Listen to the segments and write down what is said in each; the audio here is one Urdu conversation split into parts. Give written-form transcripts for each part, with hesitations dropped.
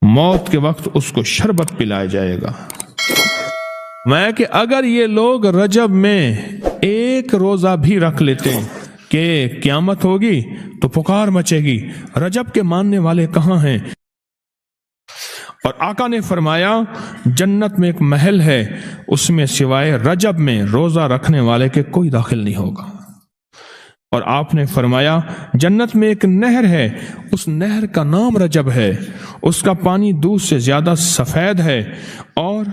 موت کے وقت اس کو شربت پلایا جائے گا۔ میں کہ اگر یہ لوگ رجب میں ایک روزہ بھی رکھ لیتے کہ قیامت ہوگی تو پکار مچے گی، رجب کے ماننے والے کہاں ہیں؟ اور آقا نے فرمایا جنت میں ایک محل ہے، اس میں سوائے رجب میں روزہ رکھنے والے کے کوئی داخل نہیں ہوگا۔ اور آپ نے فرمایا جنت میں ایک نہر ہے، اس نہر کا نام رجب ہے، اس کا پانی دودھ سے زیادہ سفید ہے اور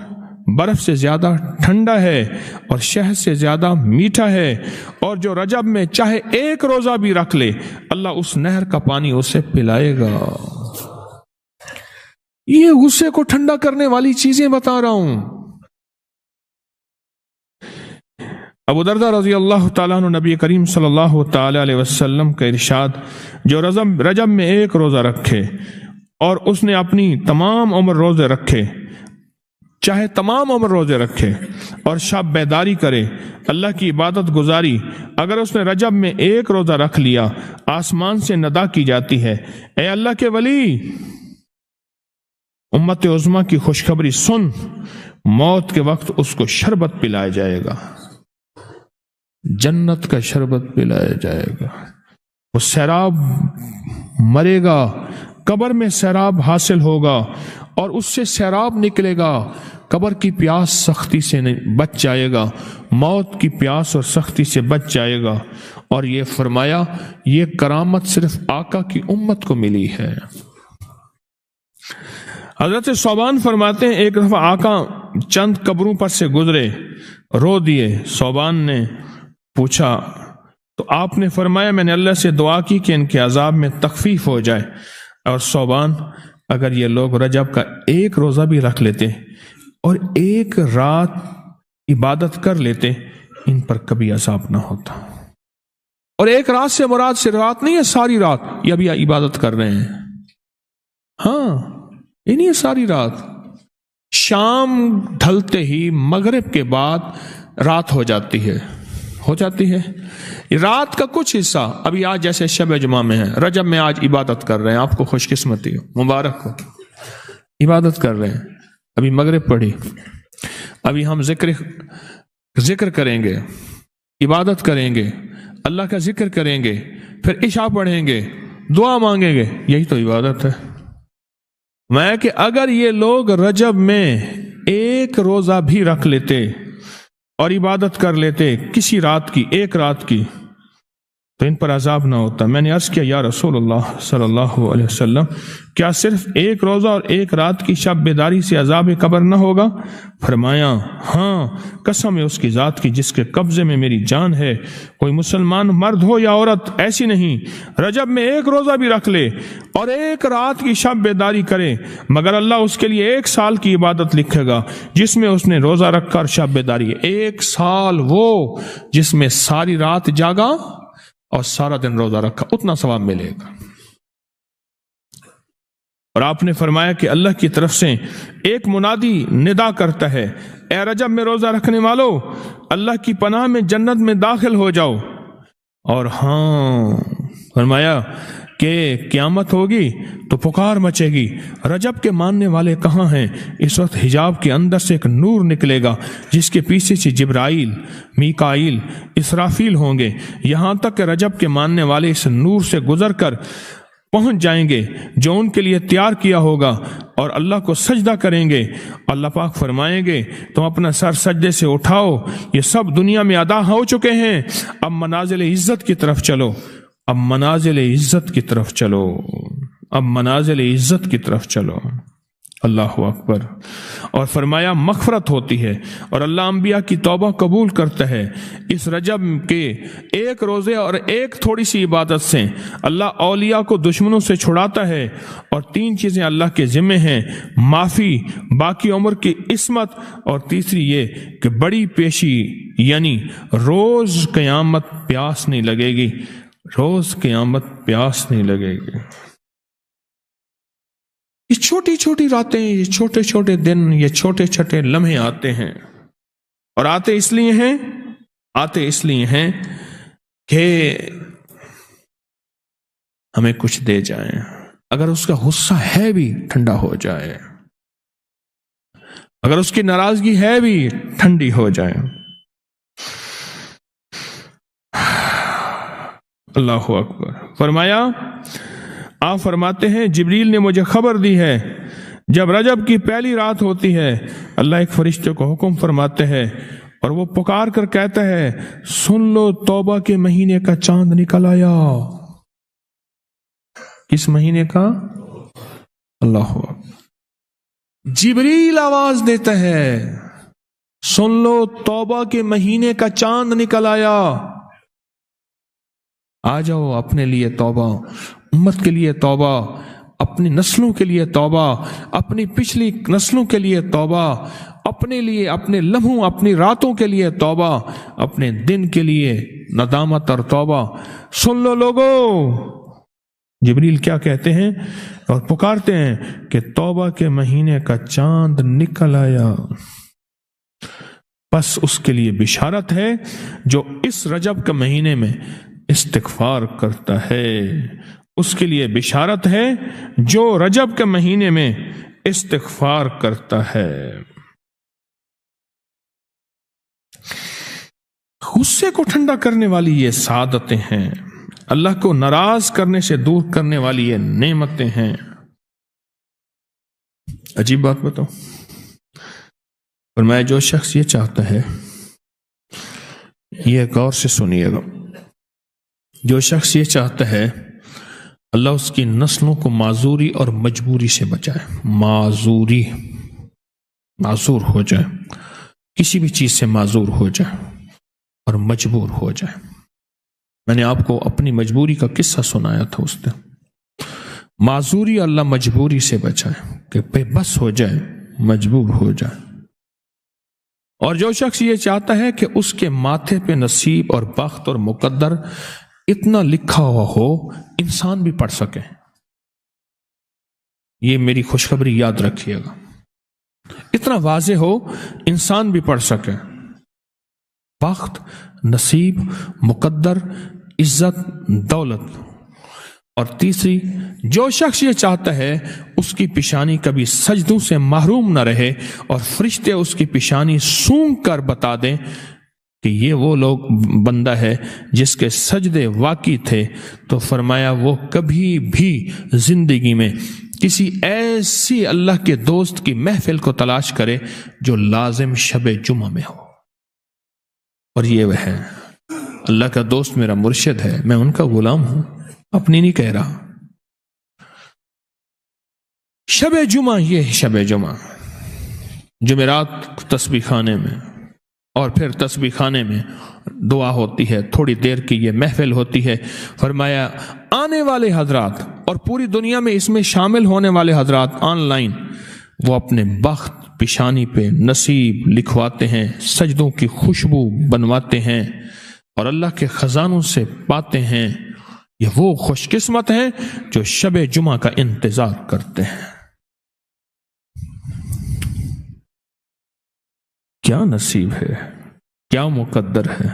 برف سے زیادہ ٹھنڈا ہے اور شہد سے زیادہ میٹھا ہے، اور جو رجب میں چاہے ایک روزہ بھی رکھ لے اللہ اس نہر کا پانی اسے پلائے گا۔ یہ غصے کو ٹھنڈا کرنے والی چیزیں بتا رہا ہوں۔ ابو درداء رضی اللہ تعالیٰ عنہ نبی کریم صلی اللہ تعالیٰ علیہ وسلم کا ارشاد، جو رجب میں ایک روزہ رکھے اور اس نے اپنی تمام عمر روزے رکھے، چاہے تمام عمر روزے رکھے اور شب بیداری کرے، اللہ کی عبادت گزاری، اگر اس نے رجب میں ایک روزہ رکھ لیا آسمان سے ندا کی جاتی ہے، اے اللہ کے ولی، امت عظمیٰ کی خوشخبری سن، موت کے وقت اس کو شربت پلایا جائے گا، جنت کا شربت پلایا جائے گا، وہ سیراب مرے گا، قبر میں سیراب حاصل ہوگا اور اس سے سیراب نکلے گا، قبر کی پیاس سختی سے بچ جائے گا، موت کی پیاس اور سختی سے بچ جائے گا۔ اور یہ فرمایا یہ کرامت صرف آقا کی امت کو ملی ہے۔ حضرت ثوبان فرماتے ہیں ایک دفعہ آقا چند قبروں پر سے گزرے، رو دیے۔ ثوبان نے پوچھا تو آپ نے فرمایا میں نے اللہ سے دعا کی کہ ان کے عذاب میں تخفیف ہو جائے، اور ثوبان اگر یہ لوگ رجب کا ایک روزہ بھی رکھ لیتے اور ایک رات عبادت کر لیتے ان پر کبھی عذاب نہ ہوتا۔ اور ایک رات سے مراد صرف رات نہیں ہے، ساری رات یہ ابھی عبادت کر رہے ہیں، ہاں یہ نہیں ہے ساری رات، شام ڈھلتے ہی مغرب کے بعد رات ہو جاتی ہے رات کا کچھ حصہ ابھی آج جیسے شب جمعہ میں ہے، رجب میں آج عبادت کر رہے ہیں، آپ کو خوش قسمتی ہو، مبارک ہو، عبادت کر رہے ہیں، ابھی مغرب پڑھی، ابھی ہم ذکر کریں گے، عبادت کریں گے، اللہ کا ذکر کریں گے، پھر عشاء پڑھیں گے، دعا مانگیں گے، یہی تو عبادت ہے۔ میں کہ اگر یہ لوگ رجب میں ایک روزہ بھی رکھ لیتے اور عبادت کر لیتے کسی رات کی، ایک رات کی، تو ان پر عذاب نہ ہوتا۔ میں نے عرض کیا یا رسول اللہ صلی اللہ علیہ وسلم، کیا صرف ایک روزہ اور ایک رات کی شب بیداری سے عذاب قبر نہ ہوگا؟ فرمایا ہاں، قسم ہے اس کی ذات کی جس کے قبضے میں میری جان ہے، کوئی مسلمان مرد ہو یا عورت ایسی نہیں رجب میں ایک روزہ بھی رکھ لے اور ایک رات کی شب بیداری کرے مگر اللہ اس کے لیے 1 سال کی عبادت لکھے گا جس میں اس نے روزہ رکھا اور شب بیداری۔ 1 سال وہ جس میں ساری رات جاگا اور سارا دن روزہ رکھا، اتنا ثواب ملے گا۔ اور آپ نے فرمایا کہ اللہ کی طرف سے ایک منادی ندا کرتا ہے، اے رجب میں روزہ رکھنے والو، اللہ کی پناہ میں جنت میں داخل ہو جاؤ۔ اور ہاں فرمایا کہ قیامت ہوگی تو پکار مچے گی، رجب کے ماننے والے کہاں ہیں؟ اس وقت حجاب کے اندر سے ایک نور نکلے گا جس کے پیچھے سے جبرائیل، میکائیل، اسرافیل ہوں گے، یہاں تک کہ رجب کے ماننے والے اس نور سے گزر کر پہنچ جائیں گے جو ان کے لیے تیار کیا ہوگا اور اللہ کو سجدہ کریں گے۔ اللہ پاک فرمائیں گے تم اپنا سر سجدے سے اٹھاؤ، یہ سب دنیا میں ادا ہو چکے ہیں، اب منازل عزت کی طرف چلو، اب منازل عزت کی طرف چلو، اب منازل عزت کی طرف چلو۔ اللہ اکبر۔ اور فرمایا مغفرت ہوتی ہے اور اللہ انبیاء کی توبہ قبول کرتا ہے۔ اس رجب کے ایک روزے اور ایک تھوڑی سی عبادت سے اللہ اولیاء کو دشمنوں سے چھڑاتا ہے، اور 3 چیزیں اللہ کے ذمہ ہیں، معافی، باقی عمر کی عصمت، اور تیسری یہ کہ بڑی پیشی، یعنی روز قیامت پیاس نہیں لگے گی، روز قیامت پیاس نہیں لگے گی۔ یہ چھوٹی چھوٹی راتیں، یہ چھوٹے چھوٹے دن، یہ چھوٹے چھوٹے لمحے آتے ہیں، اور آتے اس لیے ہیں کہ ہمیں کچھ دے جائیں۔ اگر اس کا غصہ ہے بھی ٹھنڈا ہو جائے، اگر اس کی ناراضگی ہے بھی ٹھنڈی ہو جائے۔ اللہ اکبر۔ فرمایا، آپ فرماتے ہیں جبریل نے مجھے خبر دی ہے جب رجب کی پہلی رات ہوتی ہے اللہ ایک فرشتے کو حکم فرماتے ہیں اور وہ پکار کر کہتا ہے سن لو توبہ کے مہینے کا چاند نکل آیا۔ کس مہینے کا؟ اللہ اکبر۔ جبریل آواز دیتا ہے سن لو توبہ کے مہینے کا چاند نکل آیا، آ جاؤ اپنے لیے توبہ، امت کے لیے توبہ، اپنی نسلوں کے لیے توبہ، اپنی پچھلی نسلوں کے لیے توبہ، اپنے لیے، اپنے لمحوں، اپنی راتوں کے لیے توبہ، اپنے دن کے لیے ندامت اور توبہ۔ سن لو لوگو۔ جبریل کیا کہتے ہیں اور پکارتے ہیں کہ توبہ کے مہینے کا چاند نکل آیا، بس اس کے لیے بشارت ہے جو اس رجب کے مہینے میں استغفار کرتا ہے، اس کے لیے بشارت ہے جو رجب کے مہینے میں استغفار کرتا ہے۔ غصے کو ٹھنڈا کرنے والی یہ سعادتیں ہیں، اللہ کو ناراض کرنے سے دور کرنے والی یہ نعمتیں ہیں۔ عجیب بات بتاؤ، فرمایا جو شخص یہ چاہتا ہے، یہ غور سے سنیے گا، جو شخص یہ چاہتا ہے اللہ اس کی نسلوں کو معذوری اور مجبوری سے بچائے، معذور ہو جائے، کسی بھی چیز سے معذور ہو جائے اور مجبور ہو جائے۔ میں نے آپ کو اپنی مجبوری کا قصہ سنایا تھا، اس دن معذوری اللہ مجبوری سے بچائے کہ بے بس ہو جائے، مجبور ہو جائے۔ اور جو شخص یہ چاہتا ہے کہ اس کے ماتھے پہ نصیب اور بخت اور مقدر اتنا لکھا ہوا ہو انسان بھی پڑھ سکے، یہ میری خوشخبری یاد رکھیے گا، اتنا واضح ہو انسان بھی پڑھ سکے، بخت، نصیب، مقدر، عزت، دولت۔ اور تیسری، جو شخص یہ چاہتا ہے اس کی پیشانی کبھی سجدوں سے محروم نہ رہے اور فرشتے اس کی پیشانی سونگ کر بتا دیں کہ یہ وہ لوگ بندہ ہے جس کے سجدے واقعی تھے، تو فرمایا وہ کبھی بھی زندگی میں کسی ایسی اللہ کے دوست کی محفل کو تلاش کرے جو لازم شب جمعہ میں ہو۔ اور یہ وہ ہے، اللہ کا دوست میرا مرشد ہے، میں ان کا غلام ہوں، اپنی نہیں کہہ رہا۔ شب جمعہ، یہ شب جمعہ، جمعرات تسبیح خانے میں، اور پھر تسبیح خانے میں دعا ہوتی ہے، تھوڑی دیر کی یہ محفل ہوتی ہے۔ فرمایا آنے والے حضرات اور پوری دنیا میں اس میں شامل ہونے والے حضرات آن لائن، وہ اپنے بخت پیشانی پہ نصیب لکھواتے ہیں، سجدوں کی خوشبو بنواتے ہیں اور اللہ کے خزانوں سے پاتے ہیں۔ یہ وہ خوش قسمت ہیں جو شب جمعہ کا انتظار کرتے ہیں۔ کیا نصیب ہے، کیا مقدر ہے۔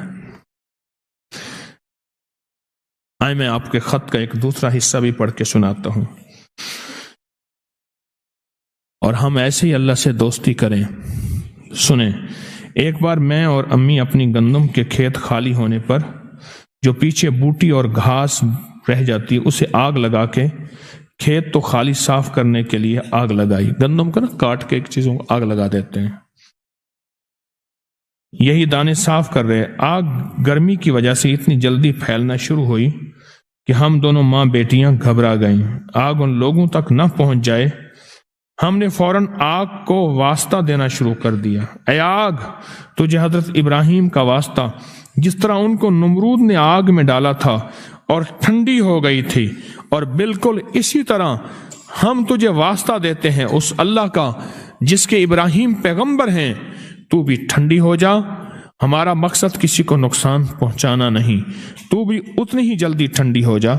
آئے میں آپ کے خط کا ایک دوسرا حصہ بھی پڑھ کے سناتا ہوں، اور ہم ایسے ہی اللہ سے دوستی کریں۔ سنیں، ایک بار میں اور امی اپنی گندم کے کھیت خالی ہونے پر جو پیچھے بوٹی اور گھاس رہ جاتی اسے آگ لگا کے، کھیت تو خالی صاف کرنے کے لیے آگ لگائی، گندم کو نا کاٹ کے ایک چیزوں کو آگ لگا دیتے ہیں، یہی دانے صاف کر رہے، آگ گرمی کی وجہ سے اتنی جلدی پھیلنا شروع ہوئی کہ ہم دونوں ماں بیٹیاں گھبرا گئیں، آگ ان لوگوں تک نہ پہنچ جائے۔ ہم نے فوراً آگ کو واسطہ دینا شروع کر دیا، اے آگ تجھے حضرت ابراہیم کا واسطہ، جس طرح ان کو نمرود نے آگ میں ڈالا تھا اور ٹھنڈی ہو گئی تھی، اور بالکل اسی طرح ہم تجھے واسطہ دیتے ہیں اس اللہ کا جس کے ابراہیم پیغمبر ہیں، تو بھی ٹھنڈی ہو جا، ہمارا مقصد کسی کو نقصان پہنچانا نہیں، تو بھی اتنی ہی جلدی ٹھنڈی ہو جا۔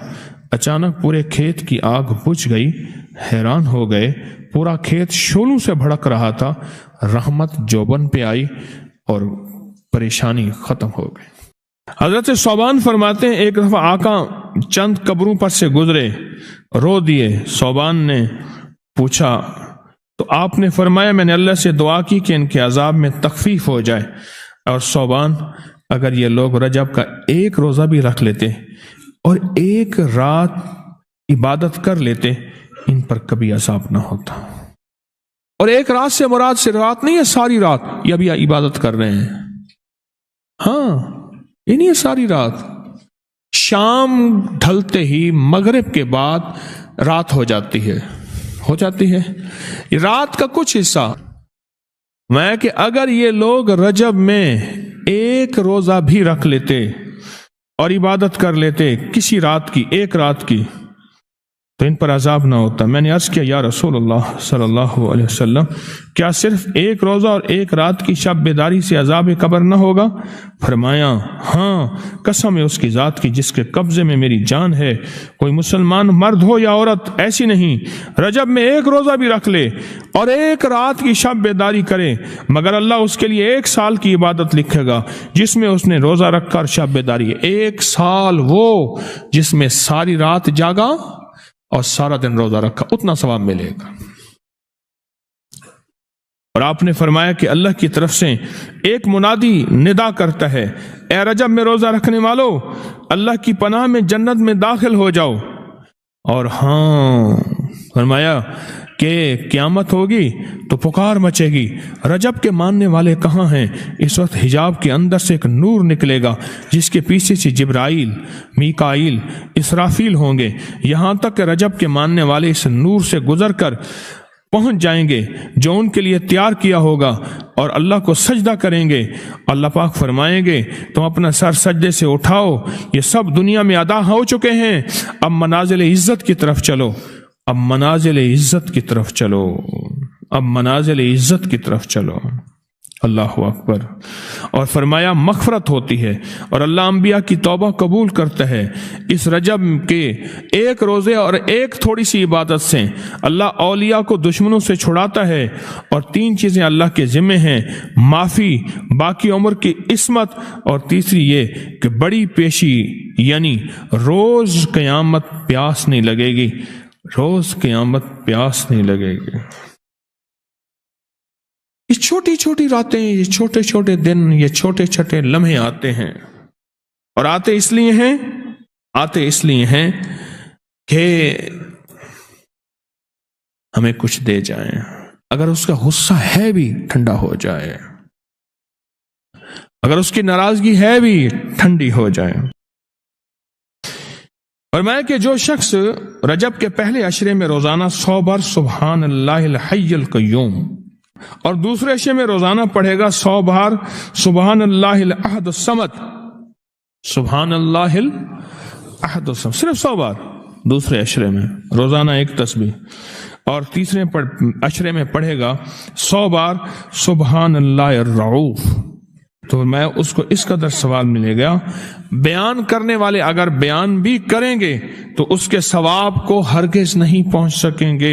اچانک پورے کھیت کی آگ بجھ گئی، حیران ہو گئے، پورا کھیت شعلوں سے بھڑک رہا تھا، رحمت جوبن پہ آئی اور پریشانی ختم ہو گئی۔ حضرت صوبان فرماتے ہیں ایک دفعہ آقا چند قبروں پر سے گزرے، رو دیے۔ صوبان نے پوچھا تو آپ نے فرمایا میں نے اللہ سے دعا کی کہ ان کے عذاب میں تخفیف ہو جائے، اور صوبان اگر یہ لوگ رجب کا ایک روزہ بھی رکھ لیتے اور ایک رات عبادت کر لیتے ان پر کبھی عذاب نہ ہوتا۔ اور ایک رات سے مراد صرف رات نہیں ہے، ساری رات یہ ابھی عبادت کر رہے ہیں، ہاں یہ نہیں ہے ساری رات، شام ڈھلتے ہی مغرب کے بعد رات ہو جاتی ہے رات کا کچھ حصہ میں کہ اگر یہ لوگ رجب میں ایک روزہ بھی رکھ لیتے اور عبادت کر لیتے کسی رات کی، ایک رات کی، تو ان پر عذاب نہ ہوتا۔ میں نے عرض کیا یا رسول اللہ صلی اللہ علیہ وسلم، کیا صرف ایک روزہ اور ایک رات کی شب بیداری سے عذاب قبر نہ ہوگا؟ فرمایا ہاں، قسم ہے اس کی ذات کی جس کے قبضے میں میری جان ہے، کوئی مسلمان مرد ہو یا عورت ایسی نہیں رجب میں ایک روزہ بھی رکھ لے اور ایک رات کی شب بیداری کرے مگر اللہ اس کے لیے 1 سال کی عبادت لکھے گا جس میں اس نے روزہ رکھا اور شب بیداری ہے۔ 1 سال وہ جس میں ساری رات جاگا اور سارا دن روزہ رکھا، اتنا ثواب ملے گا۔ اور آپ نے فرمایا کہ اللہ کی طرف سے ایک منادی ندا کرتا ہے، اے رجب میں روزہ رکھنے والو، اللہ کی پناہ میں جنت میں داخل ہو جاؤ۔ اور ہاں فرمایا کہ قیامت ہوگی تو پکار مچے گی، رجب کے ماننے والے کہاں ہیں؟ اس وقت حجاب کے اندر سے ایک نور نکلے گا جس کے پیچھے سے جبرائیل، میکائیل، اسرافیل ہوں گے، یہاں تک کہ رجب کے ماننے والے اس نور سے گزر کر پہنچ جائیں گے جو ان کے لیے تیار کیا ہوگا اور اللہ کو سجدہ کریں گے۔ اللہ پاک فرمائیں گے تم اپنا سر سجدے سے اٹھاؤ، یہ سب دنیا میں ادا ہو چکے ہیں، اب منازل عزت کی طرف چلو، اب منازل عزت کی طرف چلو، اب منازل عزت کی طرف چلو۔ اللہ اکبر۔ اور فرمایا مغفرت ہوتی ہے اور اللہ انبیاء کی توبہ قبول کرتا ہے۔ اس رجب کے ایک روزے اور ایک تھوڑی سی عبادت سے اللہ اولیاء کو دشمنوں سے چھڑاتا ہے، اور 3 چیزیں اللہ کے ذمہ ہیں، معافی، باقی عمر کی عصمت، اور تیسری یہ کہ بڑی پیشی، یعنی روز قیامت پیاس نہیں لگے گی، روز قیامت پیاس نہیں لگے گی۔ یہ چھوٹی چھوٹی راتیں، یہ چھوٹے چھوٹے دن، یہ چھوٹے چھوٹے لمحے آتے ہیں، اور آتے اس لیے ہیں کہ ہمیں کچھ دے جائیں، اگر اس کا غصہ ہے بھی ٹھنڈا ہو جائے، اگر اس کی ناراضگی ہے بھی ٹھنڈی ہو جائے۔ فرمایا کہ جو شخص رجب کے پہلے عشرے میں روزانہ 100 بار سبحان اللہ الحی القیوم اور دوسرے عشرے میں روزانہ پڑھے گا 100 بار سبحان اللہ الاحد الصمد، سبحان اللہ الاحد الصمد، صرف 100 بار دوسرے عشرے میں روزانہ ایک تسبیح، اور تیسرے عشرے میں پڑھے گا 100 بار سبحان اللہ الرعوف، تو میں اس کو اس قدر ثواب ملے گا۔ بیان کرنے والے اگر بیان بھی کریں گے تو اس کے ثواب کو ہرگز نہیں پہنچ سکیں گے۔